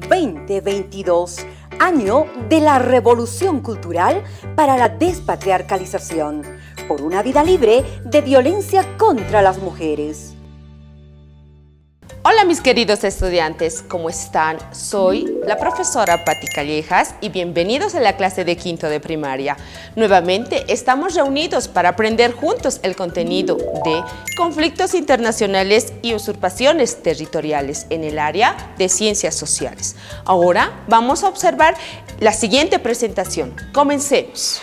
2022, año de la revolución cultural para la despatriarcalización, por una vida libre de violencia contra las mujeres. Hola mis queridos estudiantes, ¿cómo están? Soy la profesora Patti Callejas y bienvenidos a la clase de quinto de primaria. Nuevamente estamos reunidos para aprender juntos el contenido de conflictos internacionales y usurpaciones territoriales en el área de ciencias sociales. Ahora vamos a observar la siguiente presentación. Comencemos.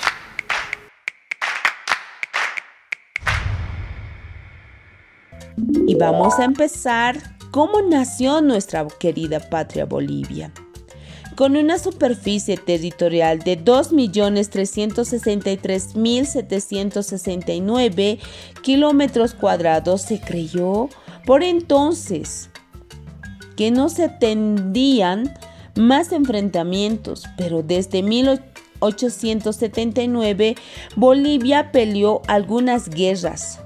Y vamos a empezar. ¿Cómo nació nuestra querida patria Bolivia? Con una superficie territorial de 2.363.769 kilómetros cuadrados, se creyó por entonces que no se tendrían más enfrentamientos, pero desde 1879 Bolivia peleó algunas guerras.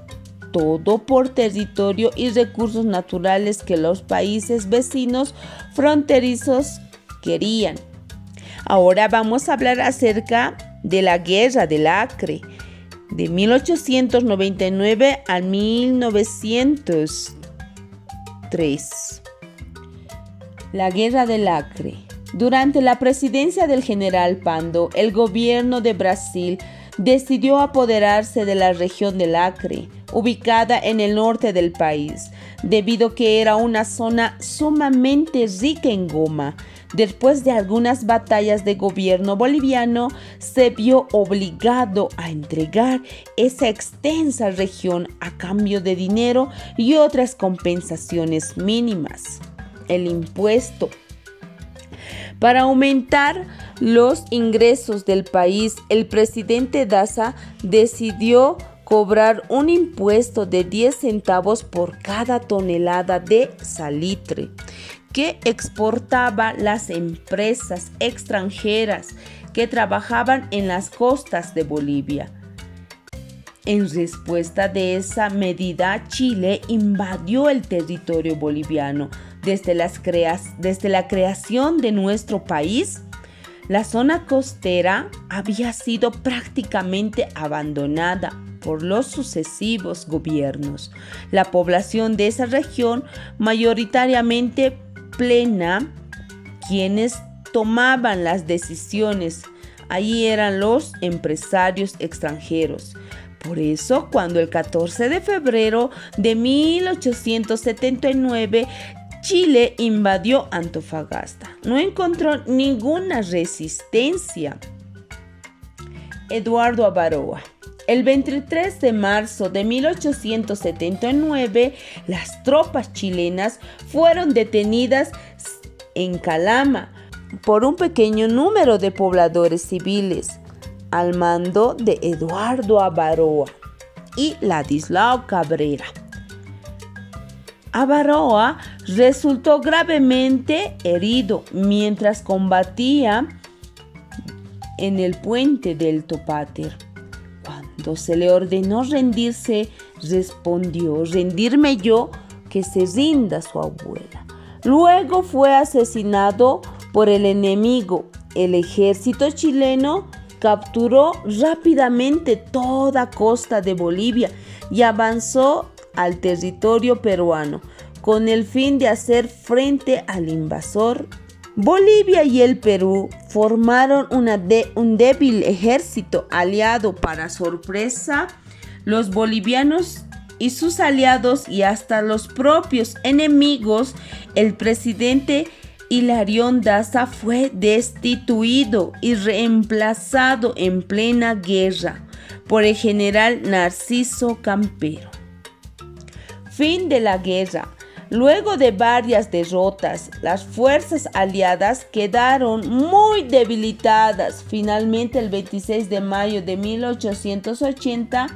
Todo por territorio y recursos naturales que los países vecinos fronterizos querían. Ahora vamos a hablar acerca de la Guerra del Acre, de 1899 a 1903. La Guerra del Acre. Durante la presidencia del general Pando, el gobierno de Brasil decidió apoderarse de la región del Acre, ubicada en el norte del país, debido a que era una zona sumamente rica en goma. Después de algunas batallas de gobierno boliviano, se vio obligado a entregar esa extensa región a cambio de dinero y otras compensaciones mínimas. El impuesto. Para aumentar los ingresos del país, el presidente Daza decidió cobrar un impuesto de 10 centavos por cada tonelada de salitre que exportaban las empresas extranjeras que trabajaban en las costas de Bolivia. En respuesta de esa medida, Chile invadió el territorio boliviano. Desde la creación de nuestro país, la zona costera había sido prácticamente abandonada por los sucesivos gobiernos. La población de esa región, mayoritariamente plena, quienes tomaban las decisiones, allí eran los empresarios extranjeros. Por eso, cuando el 14 de febrero de 1879, Chile invadió Antofagasta, no encontró ninguna resistencia. Eduardo Avaroa. El 23 de marzo de 1879, las tropas chilenas fueron detenidas en Calama por un pequeño número de pobladores civiles, al mando de Eduardo Avaroa y Ladislao Cabrera. Avaroa resultó gravemente herido mientras combatía en el puente del Topáter. Cuando se le ordenó rendirse, respondió: «Rendirme yo, que se rinda su abuela». Luego fue asesinado por el enemigo. El ejército chileno capturó rápidamente toda costa de Bolivia y avanzó al territorio peruano con el fin de hacer frente al invasor. Bolivia y el Perú formaron un débil ejército aliado. Para sorpresa, los bolivianos y sus aliados y hasta los propios enemigos, el presidente Hilarión Daza fue destituido y reemplazado en plena guerra por el general Narciso Campero. Fin de la guerra. Luego de varias derrotas, las fuerzas aliadas quedaron muy debilitadas. Finalmente, el 26 de mayo de 1880,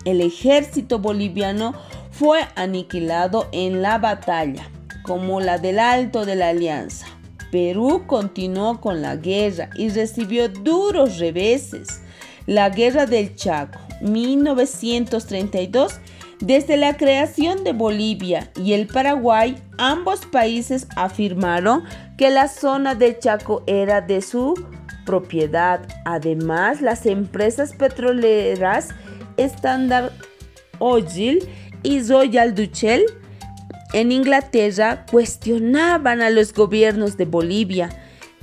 el ejército boliviano fue aniquilado en la batalla, como la del Alto de la Alianza. Perú continuó con la guerra y recibió duros reveses. La Guerra del Chaco, 1932, Desde la creación de Bolivia y el Paraguay, ambos países afirmaron que la zona del Chaco era de su propiedad. Además, las empresas petroleras Standard Oil y Royal Dutch Shell en Inglaterra cuestionaban a los gobiernos de Bolivia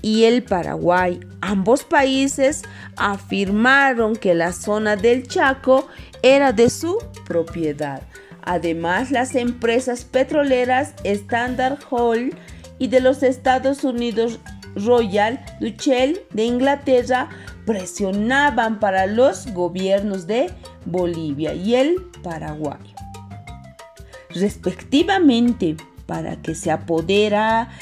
y el Paraguay. Ambos países afirmaron que la zona del Chaco era de su propiedad. Además, las empresas petroleras Standard Oil y de los Estados Unidos Royal Dutch Shell de Inglaterra presionaban para los gobiernos de Bolivia y el Paraguay, respectivamente, para que se apodere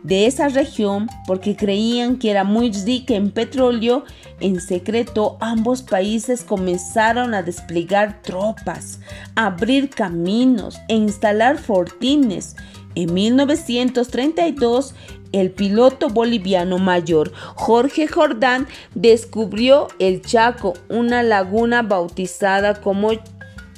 de esa región, porque creían que era muy rica en petróleo. En secreto, ambos países comenzaron a desplegar tropas, a abrir caminos e instalar fortines. En 1932, el piloto boliviano mayor Jorge Jordán descubrió el Chaco, una laguna bautizada como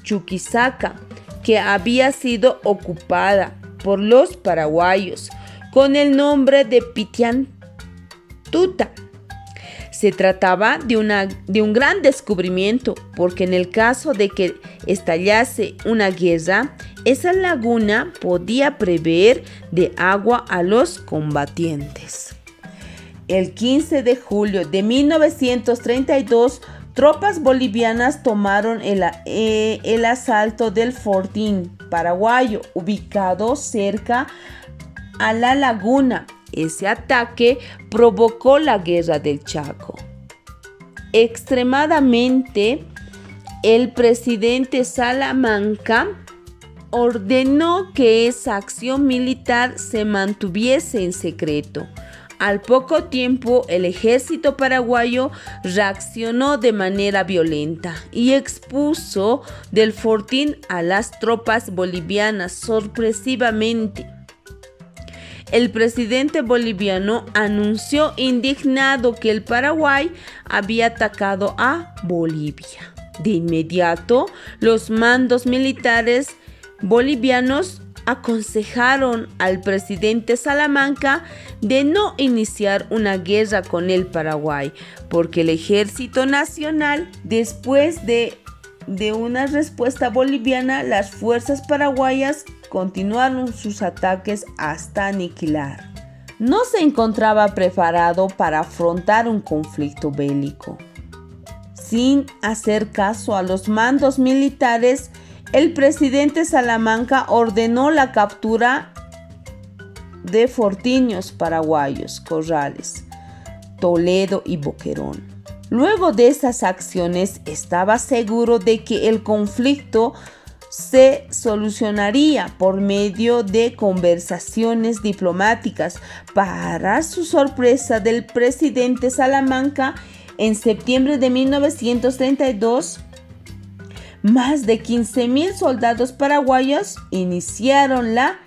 Chuquisaca, que había sido ocupada por los paraguayos con el nombre de Pitiantuta. Se trataba de un gran descubrimiento, porque en el caso de que estallase una guerra, esa laguna podía proveer de agua a los combatientes. El 15 de julio de 1932, tropas bolivianas tomaron el asalto del fortín paraguayo, ubicado cerca a la laguna. Ese ataque provocó la Guerra del Chaco. Extremadamente, el presidente Salamanca ordenó que esa acción militar se mantuviese en secreto. Al poco tiempo, el ejército paraguayo reaccionó de manera violenta y expuso del fortín a las tropas bolivianas sorpresivamente. El presidente boliviano anunció indignado que el Paraguay había atacado a Bolivia. De inmediato, los mandos militares bolivianos aconsejaron al presidente Salamanca de no iniciar una guerra con el Paraguay, porque el ejército nacional, después de una respuesta boliviana, las fuerzas paraguayas continuaron sus ataques hasta aniquilar. No se encontraba preparado para afrontar un conflicto bélico. Sin hacer caso a los mandos militares, el presidente Salamanca ordenó la captura de fortinios paraguayos, Corrales, Toledo y Boquerón. Luego de esas acciones, estaba seguro de que el conflicto se solucionaría por medio de conversaciones diplomáticas. Para su sorpresa del presidente Salamanca, en septiembre de 1932, más de 15,000 soldados paraguayos iniciaron la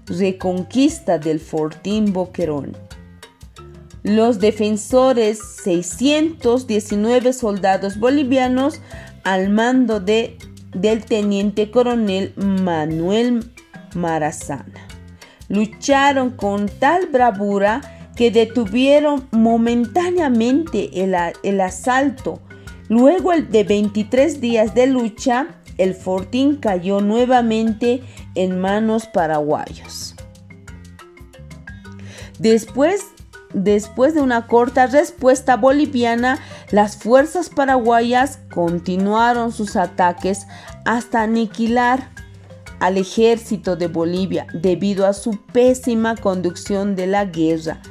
reconquista del fortín Boquerón. Los defensores, 619 soldados bolivianos al mando del teniente coronel Manuel Marazana, lucharon con tal bravura que detuvieron momentáneamente el asalto. Luego de 23 días de lucha, el fortín cayó nuevamente en manos paraguayos. Después de una corta respuesta boliviana, las fuerzas paraguayas continuaron sus ataques hasta aniquilar al ejército de Bolivia debido a su pésima conducción de la guerra.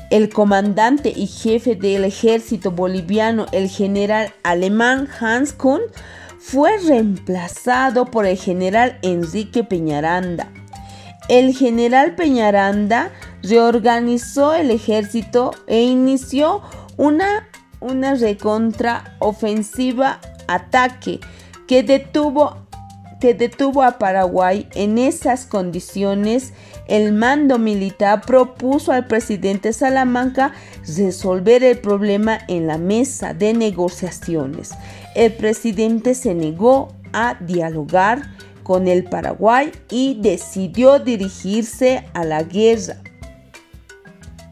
El comandante y jefe del ejército boliviano, el general alemán Hans Kuhn, fue reemplazado por el general Enrique Peñaranda. El general Peñaranda reorganizó el ejército e inició una recontraofensiva ataque que detuvo a Paraguay. En esas condiciones, el mando militar propuso al presidente Salamanca resolver el problema en la mesa de negociaciones. el presidente se negó a dialogar con el Paraguay y decidió dirigirse a la guerra.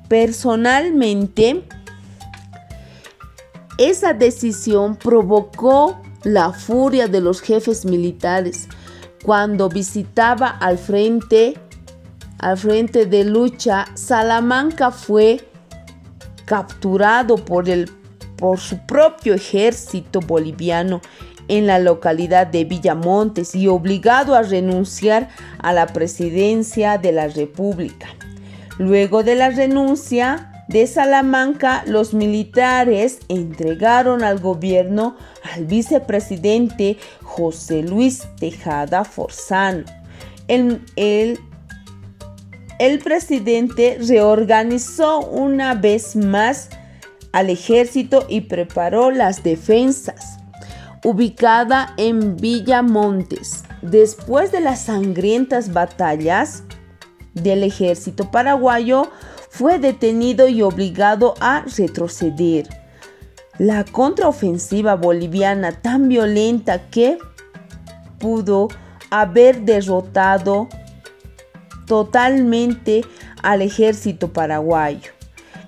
Personalmente, esa decisión provocó la furia de los jefes militares. Cuando visitaba al frente de lucha, Salamanca fue capturado por su propio ejército boliviano en la localidad de Villamontes y obligado a renunciar a la presidencia de la República. Luego de la renuncia de Salamanca, los militares entregaron al gobierno al vicepresidente José Luis Tejada Forzano. El presidente reorganizó una vez más al ejército y preparó las defensas. Ubicada en Villamontes, después de las sangrientas batallas del ejército paraguayo, fue detenido y obligado a retroceder. La contraofensiva boliviana, tan violenta que pudo haber derrotado totalmente al ejército paraguayo.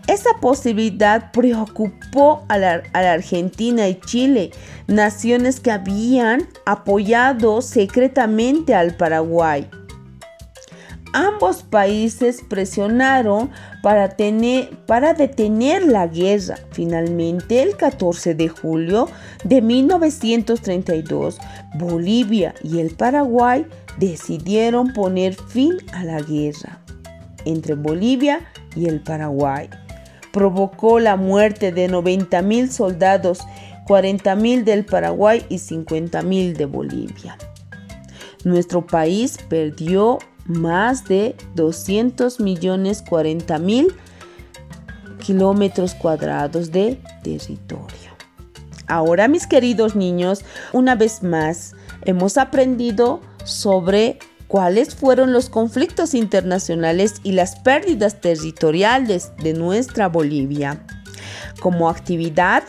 Esa posibilidad preocupó a la Argentina y Chile, naciones que habían apoyado secretamente al Paraguay. Ambos países presionaron para detener la guerra. Finalmente, el 14 de julio de 1932, Bolivia y el Paraguay decidieron poner fin a la guerra entre Bolivia y el Paraguay. Provocó la muerte de 90,000 soldados, 40,000 del Paraguay y 50,000 de Bolivia. Nuestro país perdió más de 200,040,000 kilómetros cuadrados de territorio. Ahora, mis queridos niños, una vez más hemos aprendido sobre cuáles fueron los conflictos internacionales y las pérdidas territoriales de nuestra Bolivia. Como actividad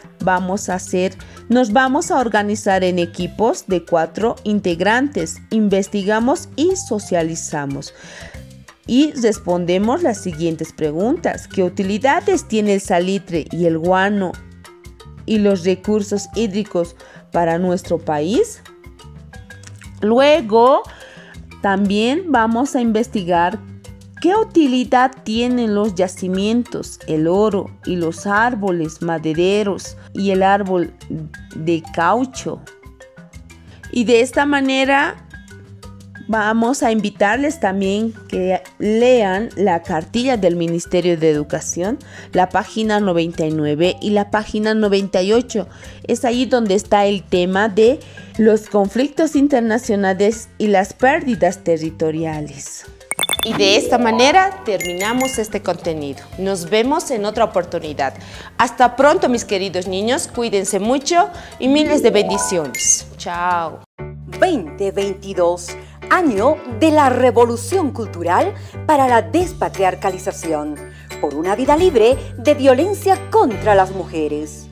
nos vamos a organizar en equipos de 4 integrantes, investigamos y socializamos. Y respondemos las siguientes preguntas. ¿Qué utilidades tiene el salitre y el guano y los recursos hídricos para nuestro país? Luego, también vamos a investigar qué utilidad tienen los yacimientos, el oro y los árboles madereros y el árbol de caucho. Y de esta manera vamos a invitarles también que lean la cartilla del Ministerio de Educación, la página 99 y la página 98. Es ahí donde está el tema de los conflictos internacionales y las pérdidas territoriales. Y de esta manera terminamos este contenido. Nos vemos en otra oportunidad. Hasta pronto, mis queridos niños. Cuídense mucho y miles de bendiciones. Chao. 2022, año de la revolución cultural para la despatriarcalización, por una vida libre de violencia contra las mujeres.